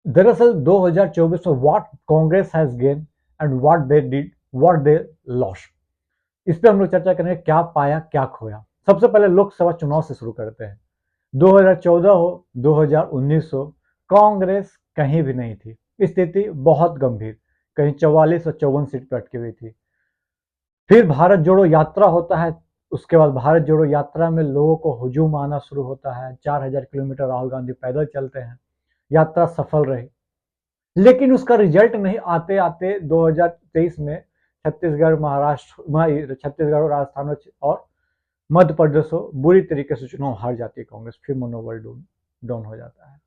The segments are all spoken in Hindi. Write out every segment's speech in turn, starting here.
दरअसल 2024 में what Congress has gain and what they lost, इस पे हम लोग चर्चा करेंगे, क्या पाया क्या खोया। सबसे पहले लोकसभा चुनाव से शुरू करते हैं। 2014 हो, 2019 हो, कांग्रेस कहीं भी नहीं थी। स्थिति बहुत गंभीर, कहीं 44 और 54 सीट पर अटकी हुई थी। फिर भारत जोड़ो यात्रा होता है। उसके बाद भारत जोड़ो यात्रा में लोगों को हुजूम आना शुरू होता है। 4000 किलोमीटर राहुल गांधी पैदल चलते हैं। यात्रा सफल रही, लेकिन उसका रिजल्ट नहीं आते आते 2023 में छत्तीसगढ़, महाराष्ट्र, छत्तीसगढ़, राजस्थान और मध्य प्रदेश हो, बुरी तरीके से चुनाव हार जाती है कांग्रेस। फिर मनोबल डाउन हो जाता है।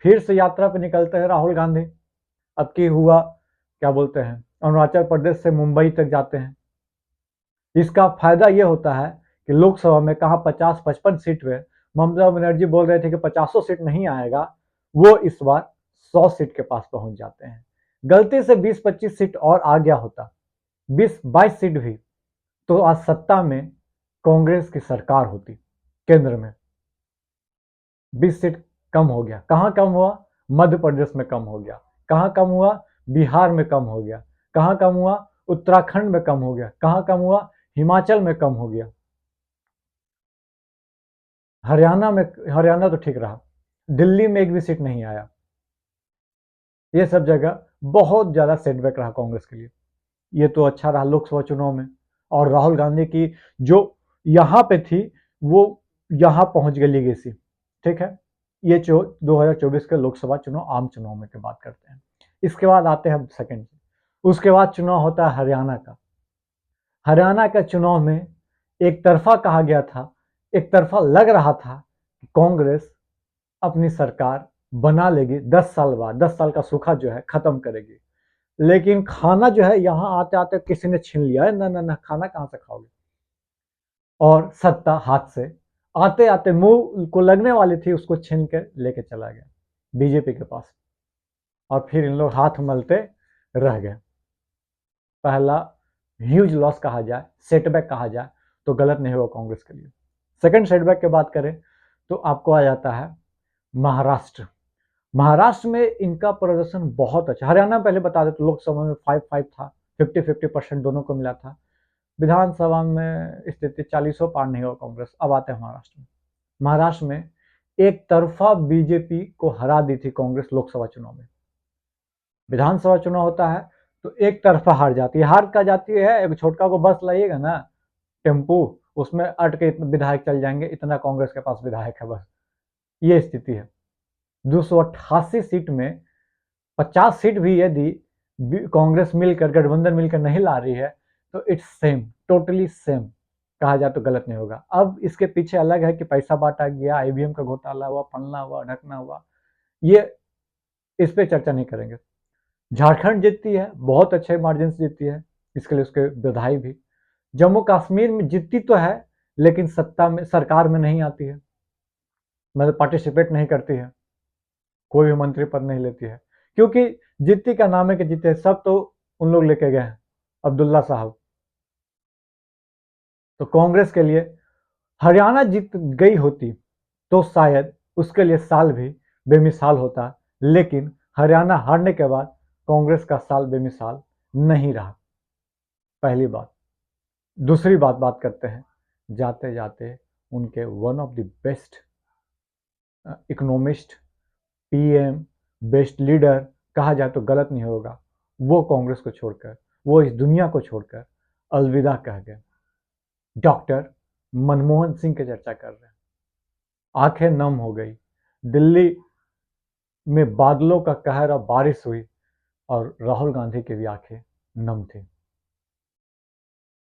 फिर से यात्रा पे निकलते हैं राहुल गांधी। अब की हुआ, क्या बोलते हैं, अरुणाचल प्रदेश से मुंबई तक जाते हैं। इसका फायदा यह होता है कि लोकसभा में कहा 50-55 सीट में ममता बनर्जी बोल रहे थे कि 50 सीट नहीं आएगा, वो इस बार 100 सीट के पास पहुंच जाते हैं। गलती से 20-25 सीट और आ गया होता, 20-22 सीट भी, तो आज सत्ता में कांग्रेस की सरकार होती केंद्र में। 20 सीट कम हो गया। कहां कम हुआ? मध्य प्रदेश में कम हो गया। कहां कम हुआ? बिहार में कम हो गया। कहां कम हुआ? उत्तराखंड में कम हो गया। कहां कम हुआ? हिमाचल में कम हो गया। हरियाणा तो ठीक रहा। दिल्ली में एक भी सीट नहीं आया। ये सब जगह बहुत ज्यादा सेटबैक रहा कांग्रेस के लिए। ये तो अच्छा रहा लोकसभा चुनाव में। और राहुल गांधी की जो यहां पे थी, वो यहां पहुंच गई लीगेसी। ठीक है। ये 2024 के लोकसभा चुनाव, आम चुनाव में की बात करते हैं। इसके बाद आते हैं सेकंड। उसके बाद चुनाव होता है हरियाणा का। हरियाणा के चुनाव में एक तरफा कहा गया था, एक तरफा लग रहा था कि कांग्रेस अपनी सरकार बना लेगी 10 साल बाद, 10 साल का सूखा जो है खत्म करेगी। लेकिन खाना जो है यहाँ आते आते किसी ने छीन लिया है। ना ना ना, खाना कहाँ से खाओगे? और सत्ता हाथ से आते आते मुंह को लगने वाली थी, उसको छीन के लेके चला गया बीजेपी के पास। और फिर इन लोग हाथ मलते रह गए। पहला ह्यूज लॉस कहा जाए, सेटबैक कहा जाए, तो गलत नहीं होगा कांग्रेस के लिए। सेकंड सेटबैक की बात करें तो आपको आ जाता है महाराष्ट्र। महाराष्ट्र में इनका प्रदर्शन बहुत अच्छा। हरियाणा पहले बता दें तो लोकसभा में 5-5 था, 50-50% दोनों को मिला था। विधानसभा में स्थिति 40 पार नहीं हुआ कांग्रेस। अब आते हैं महाराष्ट्र में। महाराष्ट्र में एक तरफा बीजेपी को हरा दी थी कांग्रेस लोकसभा चुनाव में। विधानसभा चुनाव होता है तो एक तरफा हार जाती है। हार का जाती है, एक छोटका को बस लाइएगा ना, टेम्पू, उसमें अट के विधायक चल जाएंगे, इतना कांग्रेस के पास विधायक है बस। ये स्थिति है। 288 सीट में 50 सीट भी यदि कांग्रेस मिलकर, गठबंधन मिलकर नहीं ला रही है, तो इट्स सेम, टोटली सेम कहा जाए तो गलत नहीं होगा। अब इसके पीछे अलग है कि पैसा बांटा गया, ईवीएम का घोटाला हुआ, फलना हुआ, ढकना हुआ, ये इस पे चर्चा नहीं करेंगे। झारखंड जीतती है, बहुत अच्छे मार्जिन से जीतती है, इसके लिए उसके बधाई भी। जम्मू कश्मीर में जीतती तो है, लेकिन सत्ता में, सरकार में नहीं आती है, मतलब पार्टिसिपेट नहीं करती है, कोई भी मंत्री पद नहीं लेती है। क्योंकि जीतती का नाम है कि जीते, सब तो उन लोग लेके गए हैं, अब्दुल्ला साहब। तो कांग्रेस के लिए हरियाणा जीत गई होती तो शायद उसके लिए साल भी बेमिसाल होता, लेकिन हरियाणा हारने के बाद कांग्रेस का साल बेमिसाल नहीं रहा। पहली बात। दूसरी बात करते हैं, जाते जाते उनके one of the best economist, PM, best leader कहा जाए तो गलत नहीं होगा, वो कांग्रेस को छोड़कर, वो इस दुनिया को छोड़कर अलविदा कह गए। डॉक्टर मनमोहन सिंह की चर्चा कर रहे हैं। आंखें नम हो गई। दिल्ली में बादलों का कहर, और बारिश हुई, और राहुल गांधी की भी आंखें नम थी।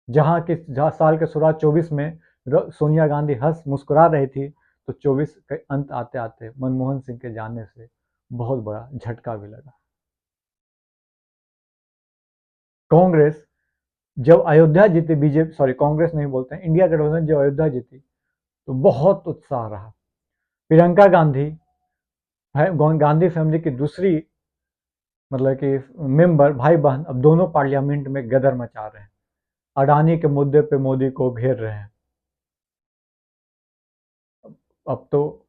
जहां साल के शुरुआत 24 में सोनिया गांधी हंस मुस्कुरा रही थी, तो 24 के अंत आते आते मनमोहन सिंह के जाने से बहुत बड़ा झटका भी लगा। कांग्रेस जब अयोध्या जीती, बीजेपी, सॉरी कांग्रेस नहीं बोलते हैं, इंडिया गठबंधन जब अयोध्या जीती तो बहुत उत्साह रहा। प्रियंका गांधी, गांधी फैमिली की दूसरी, मतलब कि मेंबर, भाई बहन, अब दोनों पार्लियामेंट में गदर मचा रहे हैं। अडानी के मुद्दे पे मोदी को घेर रहे हैं। अब तो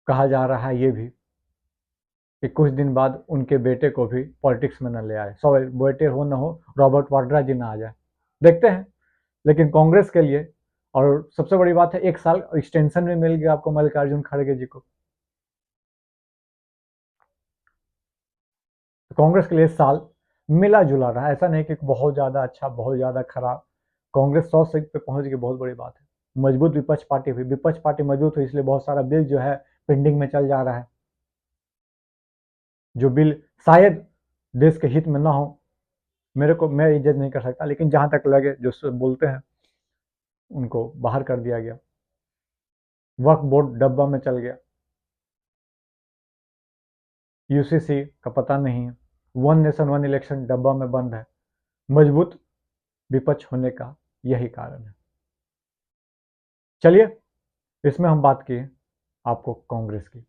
कहा जा रहा है ये भी कि कुछ दिन बाद उनके बेटे को भी पॉलिटिक्स में न ले आए, सॉरी बेटे हो न हो, रॉबर्ट वाड्रा जी ना आ जाए, देखते हैं। लेकिन कांग्रेस के लिए, और सबसे बड़ी बात है, 1 साल एक्सटेंशन भी मिल गया आपको मल्लिकार्जुन खड़गे जी को। तो कांग्रेस के लिए साल मिला जुला रहा, ऐसा नहीं कि बहुत ज़्यादा अच्छा बहुत ज़्यादा खराब। कांग्रेस 100 सीट पे पहुंच गई, बहुत बड़ी बात है। मजबूत विपक्ष पार्टी हुई, विपक्ष पार्टी मजबूत हुई, इसलिए बहुत सारा बिल जो है पेंडिंग में चल जा रहा है, जो बिल शायद देश के हित में ना हो। मैं ये जज नहीं कर सकता, लेकिन जहां तक लगे जो बोलते हैं उनको बाहर कर दिया गया। वक्फ बोर्ड डब्बा में चल गया, यूसीसी का पता नहीं है, वन नेशन वन इलेक्शन डब्बा में बंद है। मजबूत विपक्ष होने का यही कारण है। चलिए, इसमें हम बात किए आपको कांग्रेस की।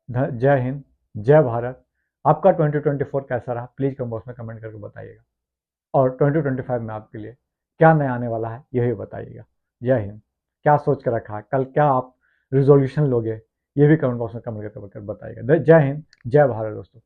जय हिंद, जय भारत। आपका 2024 कैसा रहा, प्लीज कमेंट बॉक्स में कमेंट करके बताइएगा। और 2025 में आपके लिए क्या नया आने वाला है, यही बताइएगा। जय हिंद। क्या सोच कर रखा है, कल क्या आप रिजोल्यूशन लोगे, ये भी कमेंट बॉक्स में कमेंट करके बताइएगा। जय हिंद, जय भारत दोस्तों।